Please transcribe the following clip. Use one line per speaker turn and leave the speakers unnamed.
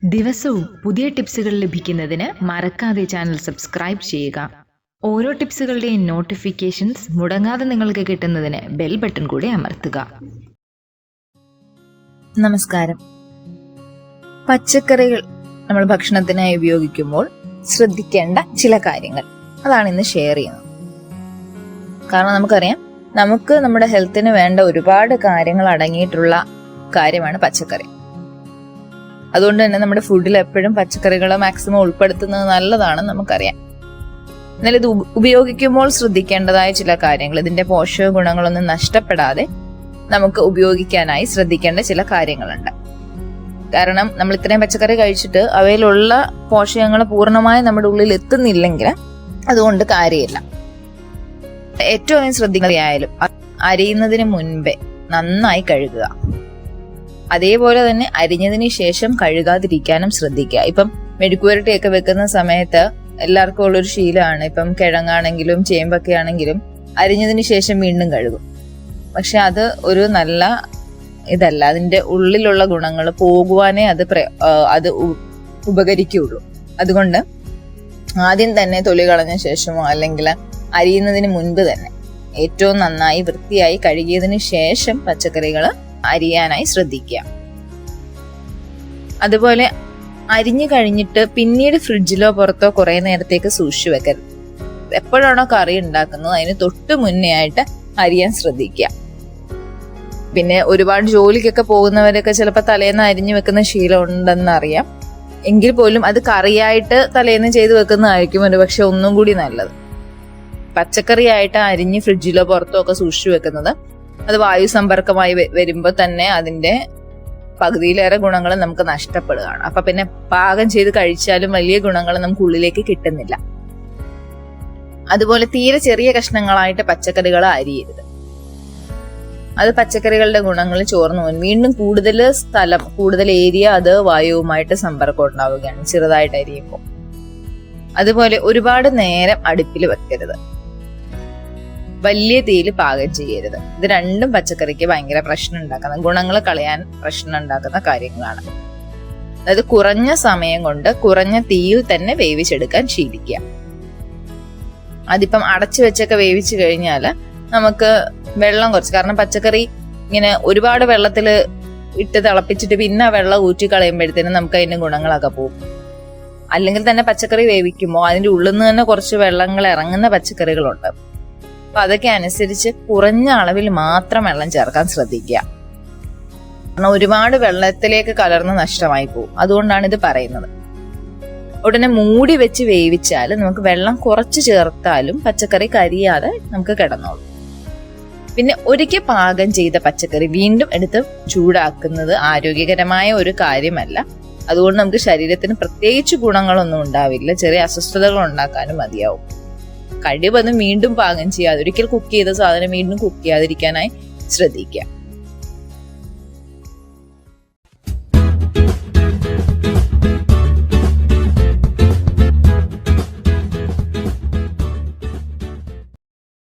ദിവസവും പുതിയ ടിപ്സുകൾ ലഭിക്കുന്നതിന് മറക്കാതെ ചാനൽ സബ്സ്ക്രൈബ് ചെയ്യുക. ഓരോ ടിപ്സുകളുടെയും നോട്ടിഫിക്കേഷൻസ് മുടങ്ങാതെ നിങ്ങൾക്ക് കിട്ടുന്നതിന് ബെൽ ബട്ടൺ കൂടി അമർത്തുക.
നമസ്കാരം. പച്ചക്കറികൾ നമ്മൾ ഭക്ഷണത്തിനായി ഉപയോഗിക്കുമ്പോൾ ശ്രദ്ധിക്കേണ്ട ചില കാര്യങ്ങൾ അതാണ് ഇന്ന് ഷെയർ ചെയ്യുന്നത്. കാരണം നമുക്കറിയാം, നമുക്ക് നമ്മുടെ ഹെൽത്തിന് വേണ്ട ഒരുപാട് കാര്യങ്ങൾ അടങ്ങിയിട്ടുള്ള കാര്യമാണ് പച്ചക്കറി. അതുകൊണ്ട് തന്നെ നമ്മുടെ ഫുഡിൽ എപ്പോഴും പച്ചക്കറികൾ മാക്സിമം ഉൾപ്പെടുത്തുന്നത് നല്ലതാണെന്ന് നമുക്കറിയാം. എന്നാൽ ഇത് ഉപയോഗിക്കുമ്പോൾ ശ്രദ്ധിക്കേണ്ടതായ ചില കാര്യങ്ങൾ, ഇതിന്റെ പോഷക ഗുണങ്ങളൊന്നും നഷ്ടപ്പെടാതെ നമുക്ക് ഉപയോഗിക്കാനായി ശ്രദ്ധിക്കേണ്ട ചില കാര്യങ്ങളുണ്ട്. കാരണം നമ്മൾ ഇത്രയും പച്ചക്കറി കഴിച്ചിട്ട് അവയിലുള്ള പോഷകങ്ങൾ പൂർണ്ണമായി നമ്മുടെ ഉള്ളിൽ എത്തുന്നില്ലെങ്കിൽ അതുകൊണ്ട് കാര്യമില്ല. ഏറ്റവും ശ്രദ്ധിക്കുന്നതായാലും അരിയുന്നതിന് മുൻപേ നന്നായി കഴുകുക. അതേപോലെ തന്നെ അരിഞ്ഞതിന് ശേഷം കഴുകാതിരിക്കാനും ശ്രദ്ധിക്കുക. ഇപ്പം മെഴുക്കുവരട്ടിയൊക്കെ വെക്കുന്ന സമയത്ത് എല്ലാവർക്കും ഉള്ളൊരു ശീലമാണ്, ഇപ്പം കിഴങ്ങാണെങ്കിലും ചേമ്പൊക്കെ ആണെങ്കിലും അരിഞ്ഞതിന് ശേഷം വീണ്ടും കഴുകും. പക്ഷെ അത് ഒരു നല്ല ഇതല്ല. അതിന്റെ ഉള്ളിലുള്ള ഗുണങ്ങൾ പോകുവാനേ അത് ഉപകരിക്കുകയുള്ളൂ. അതുകൊണ്ട് ആദ്യം തന്നെ തൊലി കളഞ്ഞ ശേഷമോ അല്ലെങ്കിൽ അരിയുന്നതിന് മുൻപ് തന്നെ ഏറ്റവും നന്നായി വൃത്തിയായി കഴുകിയതിന് ശേഷം പച്ചക്കറികൾ അരിയാനായി ശ്രദ്ധിക്കുക. അതുപോലെ അരിഞ്ഞു കഴിഞ്ഞിട്ട് പിന്നീട് ഫ്രിഡ്ജിലോ പുറത്തോ കുറെ നേരത്തേക്ക് സൂക്ഷിച്ചു വെക്കരുത്. എപ്പോഴാണോ കറി ഉണ്ടാക്കുന്നത് അതിന് തൊട്ട് മുന്നേ ആയിട്ട് അരിയാൻ ശ്രദ്ധിക്കുക. പിന്നെ ഒരുപാട് ജോലിക്കൊക്കെ പോകുന്നവരൊക്കെ ചിലപ്പോൾ തലേന്ന് അരിഞ്ഞു വെക്കുന്ന ശീലം ഉണ്ടെന്ന് അറിയാം. എങ്കിൽ പോലും അത് കറിയായിട്ട് തലേന്ന് ചെയ്ത് വെക്കുന്നതായിരിക്കും ഒരു പക്ഷെ ഒന്നും കൂടി നല്ലത്. പച്ചക്കറി ആയിട്ട് അരിഞ്ഞ് ഫ്രിഡ്ജിലോ പുറത്തോ ഒക്കെ സൂക്ഷിച്ചു വെക്കുന്നത് അത് വായു സമ്പർക്കമായി വരുമ്പോൾ തന്നെ അതിന്റെ പകുതിയിലേറെ ഗുണങ്ങൾ നമുക്ക് നഷ്ടപ്പെടുകയാണ്. അപ്പൊ പിന്നെ പാകം ചെയ്ത് കഴിച്ചാലും വലിയ ഗുണങ്ങൾ നമുക്ക് ഉള്ളിലേക്ക് കിട്ടുന്നില്ല. അതുപോലെ തീരെ ചെറിയ കഷ്ണങ്ങളായിട്ട് പച്ചക്കറികൾ അരിയരുത്. അത് പച്ചക്കറികളുടെ ഗുണങ്ങൾ ചോർന്നു പോകും. വീണ്ടും കൂടുതൽ ഏരിയ അത് വായുവുമായിട്ട് സമ്പർക്കം ഉണ്ടാവുകയാണ് ചെറുതായിട്ട് അരിയുമ്പോൾ. അതുപോലെ ഒരുപാട് നേരം അടുപ്പിൽ വെക്കരുത്. വലിയ തീയിൽ പാകം ചെയ്യരുത്. ഇത് രണ്ടും പച്ചക്കറിക്ക് ഭയങ്കര പ്രശ്നം ഉണ്ടാക്കുന്ന, ഗുണങ്ങൾ കളയാൻ പ്രശ്നം ഉണ്ടാക്കുന്ന കാര്യങ്ങളാണ്. അതായത് കുറഞ്ഞ സമയം കൊണ്ട് കുറഞ്ഞ തീയിൽ തന്നെ വേവിച്ചെടുക്കാൻ ശീലിക്കുക. അതിപ്പം അടച്ചു വെച്ചൊക്കെ വേവിച്ചു കഴിഞ്ഞാൽ നമുക്ക് വെള്ളം കുറച്ച്, കാരണം പച്ചക്കറി ഇങ്ങനെ ഒരുപാട് വെള്ളത്തിൽ ഇട്ട് തിളപ്പിച്ചിട്ട് പിന്നെ ആ വെള്ളം ഊറ്റി കളയുമ്പോഴത്തേനും നമുക്ക് അതിന്റെ ഗുണങ്ങളൊക്കെ പോകും. അല്ലെങ്കിൽ തന്നെ പച്ചക്കറി വേവിക്കുമ്പോൾ അതിന്റെ ഉള്ളിൽ നിന്ന് തന്നെ കുറച്ച് വെള്ളങ്ങൾ ഇറങ്ങുന്ന പച്ചക്കറികളുണ്ട്. അപ്പൊ അതൊക്കെ അനുസരിച്ച് കുറഞ്ഞ അളവിൽ മാത്രം വെള്ളം ചേർക്കാൻ ശ്രദ്ധിക്കുക. കാരണം ഒരുപാട് വെള്ളത്തിലേക്ക് കലർന്ന് നഷ്ടമായി പോകും. അതുകൊണ്ടാണ് ഇത് പറയുന്നത്. ഉടനെ മൂടി വെച്ച് വേവിച്ചാൽ നമുക്ക് വെള്ളം കുറച്ച് ചേർത്താലും പച്ചക്കറി കരിയാതെ നമുക്ക് കിടന്നോളും. പിന്നെ ഒരിക്കൽ പാകം ചെയ്ത പച്ചക്കറി വീണ്ടും എടുത്ത് ചൂടാക്കുന്നത് ആരോഗ്യകരമായ ഒരു കാര്യമല്ല. അതുകൊണ്ട് നമുക്ക് ശരീരത്തിന് പ്രത്യേകിച്ച് ഗുണങ്ങളൊന്നും ഉണ്ടാവില്ല. ചെറിയ അസ്വസ്ഥതകൾ ഉണ്ടാക്കാനും മതിയാവും. കഴിവതും വീണ്ടും പാകം ചെയ്യാതെ, ഒരിക്കൽ കുക്ക് ചെയ്ത സാധനം വീണ്ടും കുക്ക് ചെയ്യാതിരിക്കാനായി ശ്രദ്ധിക്കുക.